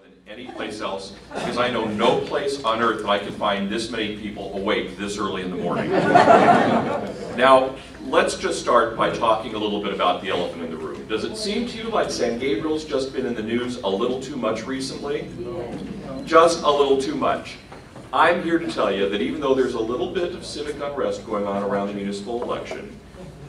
than any place else, because I know no place on earth that I can find this many people awake this early in the morning. Now, let's just start by talking a little bit about the elephant in the room. Does it seem to you like San Gabriel's just been in the news a little too much recently? Just a little too much. I'm here to tell you that even though there's a little bit of civic unrest going on around the municipal election,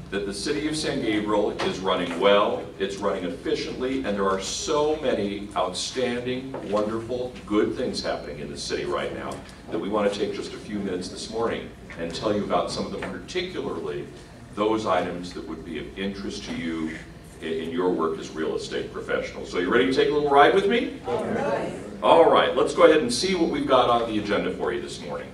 that the city of San Gabriel is running well, it's running efficiently, and there are so many outstanding, wonderful, good things happening in the city right now that we want to take just a few minutes this morning and tell you about some of them, particularly those items that would be of interest to you in your work as real estate professionals. So you ready to take a little ride with me? All right, let's go ahead and see what we've got on the agenda for you this morning.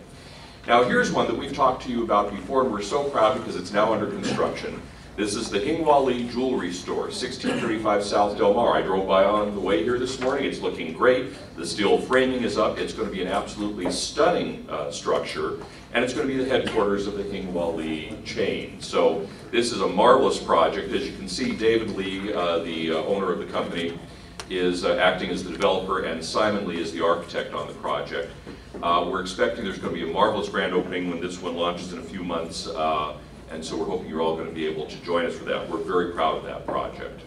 Now here's one that we've talked to you about before, and we're so proud because it's now under construction. This is the Hingwa Lee Jewelry Store, 1635 South Del Mar. I drove by on the way here this morning. It's looking great. The steel framing is up. It's going to be an absolutely stunning structure, and it's going to be the headquarters of the Hingwa Lee chain. So this is a marvelous project. As you can see, David Lee, the owner of the company, is acting as the developer, and Simon Lee is the architect on the project. We're expecting there's going to be a marvelous grand opening when this one launches in a few months, and so we're hoping you're all going to be able to join us for that. We're very proud of that project.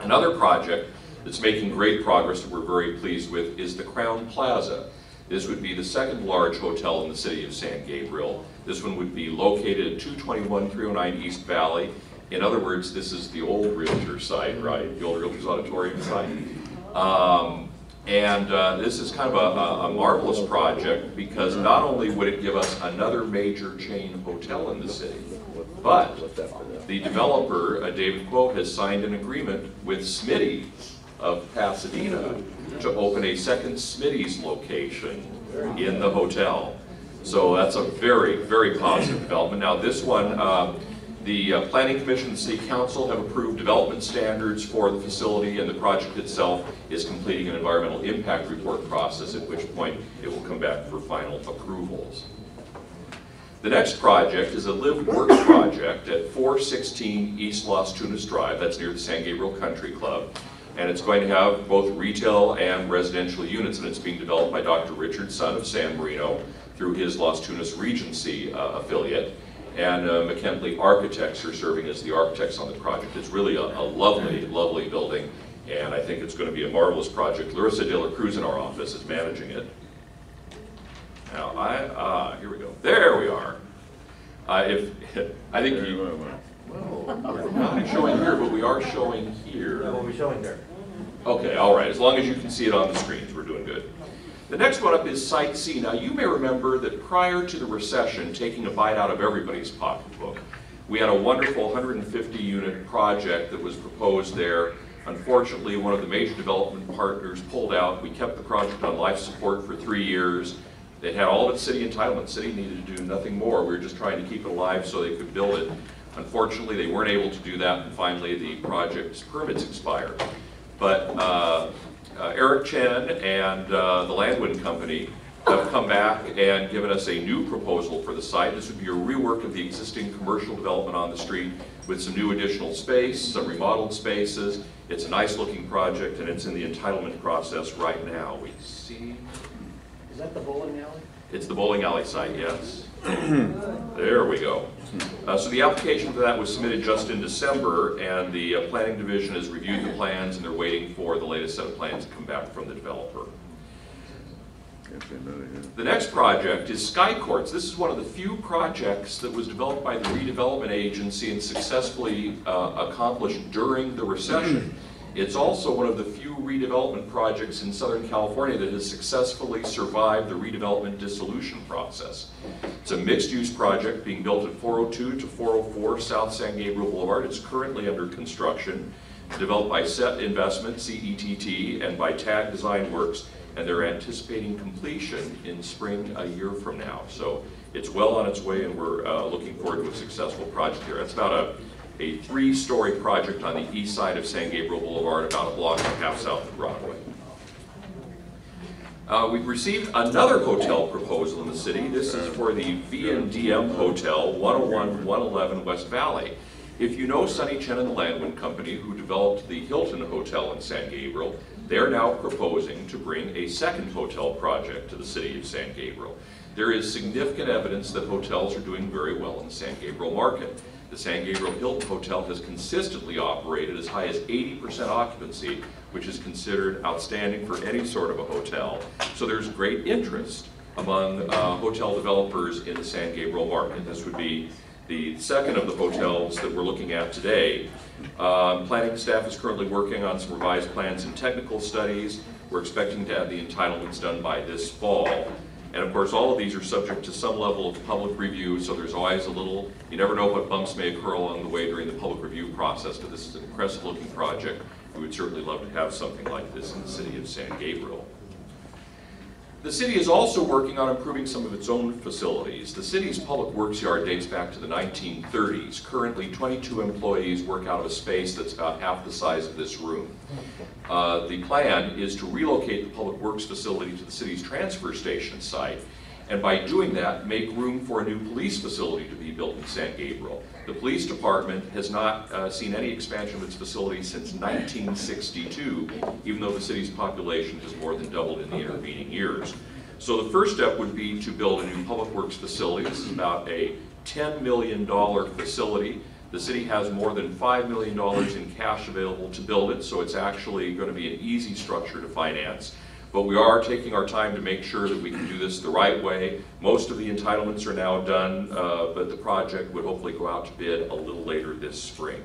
Another project that's making great progress that we're very pleased with is the Crown Plaza. This would be the second large hotel in the city of San Gabriel. This one would be located at 221 309 East Valley. In other words, this is the old Realtors site, right? The old Realtors Auditorium site. This is kind of a marvelous project because not only would it give us another major chain hotel in the city, but the developer, David Quote, has signed an agreement with Smitty of Pasadena to open a second Smitty's location in the hotel. So that's a very, very positive development. Now this one, the Planning Commission and the City Council have approved development standards for the facility, and the project itself is completing an environmental impact report process, at which point it will come back for final approvals. The next project is a Live Works project at 416 East Las Tunas Drive. That's near the San Gabriel Country Club. And it's going to have both retail and residential units, and it's being developed by Dr. Richard Son of San Marino through his Las Tunas Regency affiliate. And McKinley Architects are serving as the architects on the project. It's really a lovely, lovely building, and I think it's going to be a marvelous project. Larissa De La Cruz in our office is managing it. Now, here we go. There we are. I think we're not showing here, but we are showing here. We'll be showing there. Okay, all right. As long as you can see it on the screens, we're doing good. The next one up is Site C. Now you may remember that prior to the recession taking a bite out of everybody's pocketbook, we had a wonderful 150 unit project that was proposed there. Unfortunately, one of the major development partners pulled out. We kept the project on life support for 3 years. It had all of its city entitlement. The city needed to do nothing more. We were just trying to keep it alive so they could build it. Unfortunately, they weren't able to do that, and finally the project's permits expired. But Eric Chen and the Landwind Company have come back and given us a new proposal for the site. This would be a rework of the existing commercial development on the street with some new additional space, some remodeled spaces. It's a nice looking project, and it's in the entitlement process right now. We see... Is that the bowling alley? It's the bowling alley site, yes. There we go. So the application for that was submitted just in December, and the Planning Division has reviewed the plans, and they're waiting for the latest set of plans to come back from the developer. The next project is Sky Courts. This is one of the few projects that was developed by the redevelopment agency and successfully accomplished during the recession. It's also one of the few redevelopment projects in Southern California that has successfully survived the redevelopment dissolution process. It's a mixed-use project being built at 402 to 404 South San Gabriel Boulevard. It's currently under construction, developed by Set Investment, CETT, and by TAG Design Works, and they're anticipating completion in spring a year from now. So it's well on its way, and we're looking forward to a successful project here. It's about a 3-story project on the east side of San Gabriel Boulevard, about a block and a half south of Broadway. We've received another hotel proposal in the city. This is for the V&DM Hotel, 101-111 West Valley. If you know Sonny Chen and the Landwin Company, who developed the Hilton Hotel in San Gabriel, they're now proposing to bring a second hotel project to the city of San Gabriel. There is significant evidence that hotels are doing very well in the San Gabriel market. The San Gabriel Hilton Hotel has consistently operated as high as 80% occupancy, which is considered outstanding for any sort of a hotel. So there's great interest among hotel developers in the San Gabriel market. This would be the second of the hotels that we're looking at today. Planning staff is currently working on some revised plans and technical studies. We're expecting to have the entitlements done by this fall. And of course, all of these are subject to some level of public review, so there's always a little, you never know what bumps may occur along the way during the public review process, but this is an impressive looking project. We would certainly love to have something like this in the city of San Gabriel. The city is also working on improving some of its own facilities. The city's public works yard dates back to the 1930s. Currently, 22 employees work out of a space that's about half the size of this room. The plan is to relocate the public works facility to the city's transfer station site, and by doing that, make room for a new police facility to be built in San Gabriel. The police department has not seen any expansion of its facility since 1962, even though the city's population has more than doubled in the intervening years. So the first step would be to build a new public works facility. This is about a $10 million facility. The city has more than $5 million in cash available to build it, so it's actually going to be an easy structure to finance. But we are taking our time to make sure that we can do this the right way. Most of the entitlements are now done, but the project would hopefully go out to bid a little later this spring.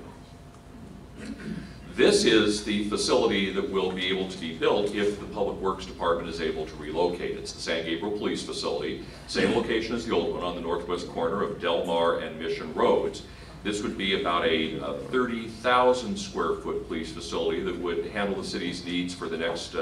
This is the facility that will be able to be built if the Public Works Department is able to relocate. It's the San Gabriel Police Facility, same location as the old one on the northwest corner of Del Mar and Mission Roads. This would be about a 30,000 square foot police facility that would handle the city's needs for the next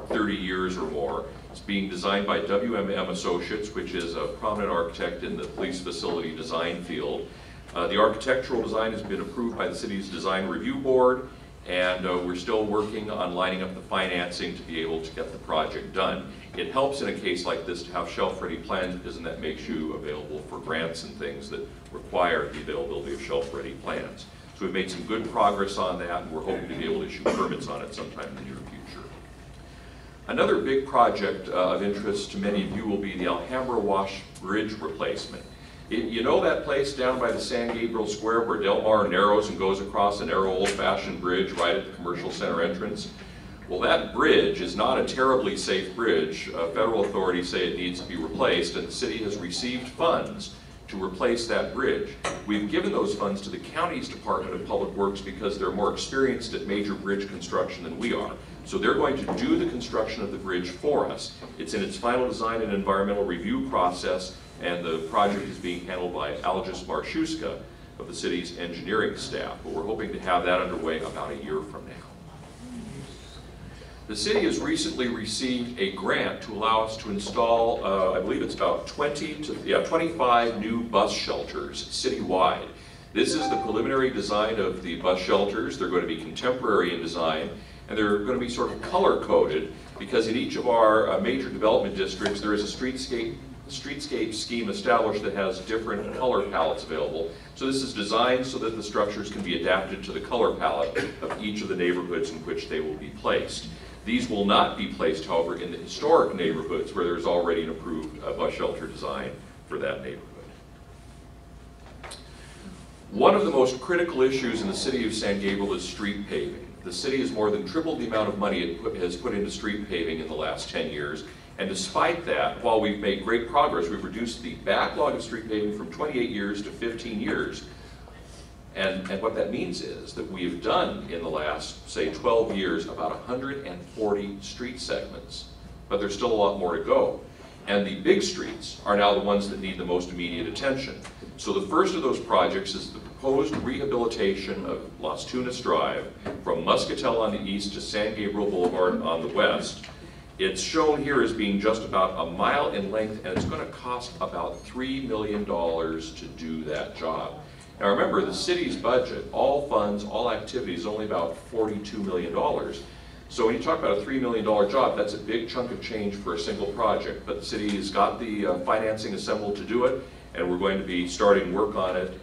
30 years or more. It's being designed by WMM Associates, which is a prominent architect in the police facility design field. The architectural design has been approved by the city's design review board, and we're still working on lining up the financing to be able to get the project done. It helps in a case like this to have shelf-ready plans, because then that makes you available for grants and things that require the availability of shelf-ready plans. So we've made some good progress on that, and we're hoping to be able to issue permits on it sometime in the near future. Another big project of interest to many of you will be the Alhambra Wash Bridge replacement. You know that place down by the San Gabriel Square where Del Mar narrows and goes across a narrow old-fashioned bridge right at the commercial center entrance? Well, that bridge is not a terribly safe bridge. Federal authorities say it needs to be replaced, and the city has received funds to replace that bridge. We've given those funds to the county's Department of Public Works because they're more experienced at major bridge construction than we are. So they're going to do the construction of the bridge for us. It's in its final design and environmental review process, and the project is being handled by Algis Marshuska of the city's engineering staff. But we're hoping to have that underway about a year from now. The city has recently received a grant to allow us to install, I believe it's about 25 new bus shelters citywide. This is the preliminary design of the bus shelters. They're going to be contemporary in design, and they're going to be sort of color-coded, because in each of our major development districts there is a streetscape scheme established that has different color palettes available. So this is designed so that the structures can be adapted to the color palette of each of the neighborhoods in which they will be placed. These will not be placed, however, in the historic neighborhoods where there's already an approved bus shelter design for that neighborhood. One of the most critical issues in the city of San Gabriel is street paving. The city has more than tripled the amount of money it has put into street paving in the last 10 years. And despite that, while we've made great progress, we've reduced the backlog of street paving from 28 years to 15 years. And what that means is that we've done in the last, say, 12 years, about 140 street segments. But there's still a lot more to go. And the big streets are now the ones that need the most immediate attention. So the first of those projects is the proposed rehabilitation of Las Tunas Drive from Muscatel on the east to San Gabriel Boulevard on the west. It's shown here as being just about a mile in length, and it's going to cost about $3 million to do that job. Now remember, the city's budget, all funds, all activities, is only about $42 million. So when you talk about a $3 million job, that's a big chunk of change for a single project. But the city has got the financing assembled to do it, and we're going to be starting work on it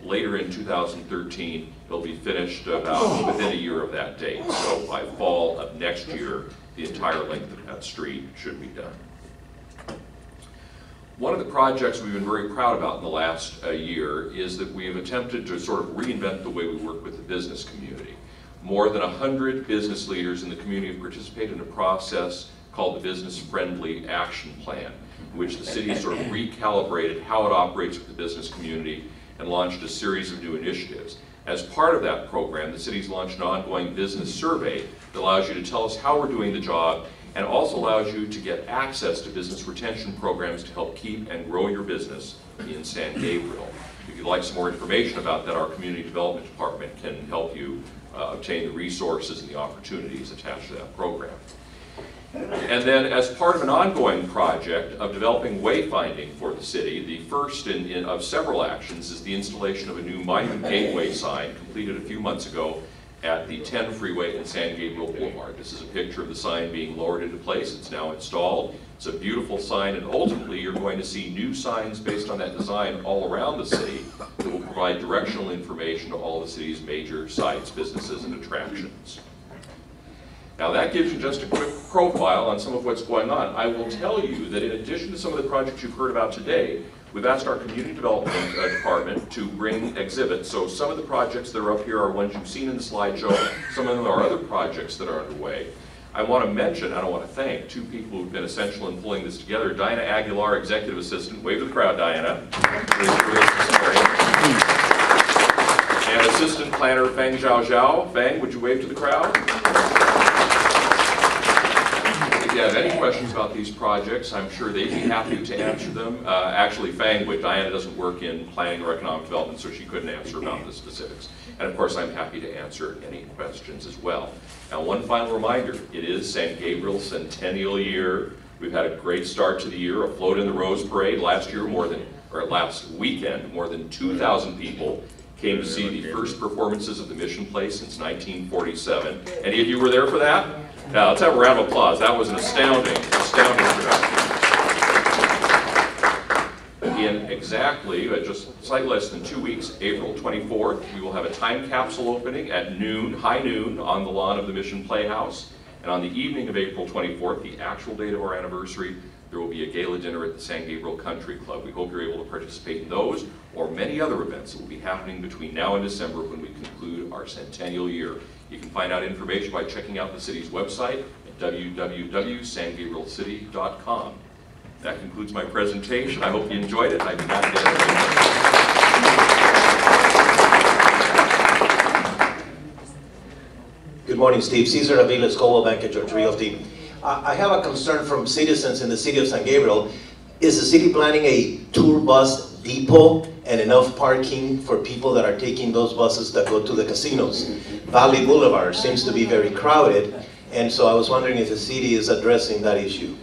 later in 2013. It'll be finished about within a year of that date. So by fall of next year, the entire length of that street should be done. One of the projects we've been very proud about in the last year is that we have attempted to sort of reinvent the way we work with the business community. More than 100 business leaders in the community have participated in a process called the Business Friendly Action Plan, in which the city sort of recalibrated how it operates with the business community and launched a series of new initiatives. As part of that program, the city's launched an ongoing business survey that allows you to tell us how we're doing the job and also allows you to get access to business retention programs to help keep and grow your business in San Gabriel. If you'd like some more information about that, our Community Development Department can help you obtain the resources and the opportunities attached to that program. And then as part of an ongoing project of developing wayfinding for the city, the first of several actions is the installation of a new Monument Gateway sign completed a few months ago at the 10 freeway in San Gabriel Boulevard. This is a picture of the sign being lowered into place. It's now installed. It's a beautiful sign, and ultimately you're going to see new signs based on that design all around the city that will provide directional information to all the city's major sites, businesses, and attractions. Now that gives you just a quick profile on some of what's going on. I will tell you that in addition to some of the projects you've heard about today, we've asked our Community Development Department to bring exhibits. So some of the projects that are up here are ones you've seen in the slideshow. Some of them are other projects that are underway. I want to mention, I want to thank two people who've been essential in pulling this together. Diana Aguilar, Executive Assistant. Wave to the crowd, Diana. And Assistant Planner Feng Zhao Zhao. Feng, would you wave to the crowd? If you have any questions about these projects, I'm sure they'd be happy to answer them. Actually, Fang would. Diana doesn't work in planning or economic development, so she couldn't answer about the specifics. And of course, I'm happy to answer any questions as well. Now, one final reminder, it is San Gabriel's centennial year. We've had a great start to the year, a float in the Rose Parade. Last weekend, more than 2,000 people came to see the first performances of the Mission Play since 1947. Any of you were there for that? Now, let's have a round of applause. That was an astounding production. In exactly, just slightly less than 2 weeks, April 24th, we will have a time capsule opening at noon, high noon, on the lawn of the Mission Playhouse. And on the evening of April 24th, the actual date of our anniversary, there will be a gala dinner at the San Gabriel Country Club. We hope you're able to participate in those or many other events that will be happening between now and December when we conclude our centennial year. You can find out information by checking out the city's website at www.sangabrielcity.com. That concludes my presentation. I hope you enjoyed it. I'd be happy to answer. Good morning, Steve. Cesar Aviles, Coldwell Banker, George Realty. I have a concern from citizens in the city of San Gabriel. Is the city planning a tour bus depot and enough parking for people that are taking those buses that go to the casinos? Valley Boulevard seems to be very crowded, and so I was wondering if the city is addressing that issue.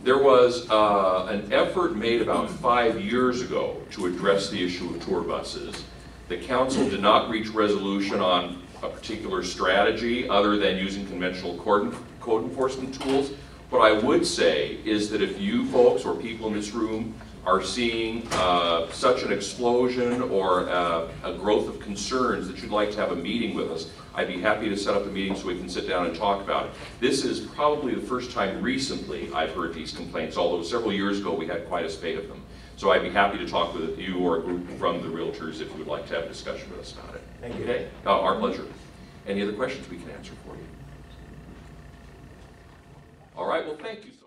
There was an effort made about 5 years ago to address the issue of tour buses. The council did not reach resolution on a particular strategy other than using conventional code enforcement tools. What I would say is that if you folks or people in this room are seeing such an explosion or a growth of concerns that you'd like to have a meeting with us, I'd be happy to set up a meeting so we can sit down and talk about it. This is probably the first time recently I've heard these complaints, although several years ago we had quite a spate of them. So I'd be happy to talk with you or a group from the Realtors if you would like to have a discussion with us about it. Thank you. Okay, our pleasure. Any other questions we can answer for you? All right, well, thank you so much.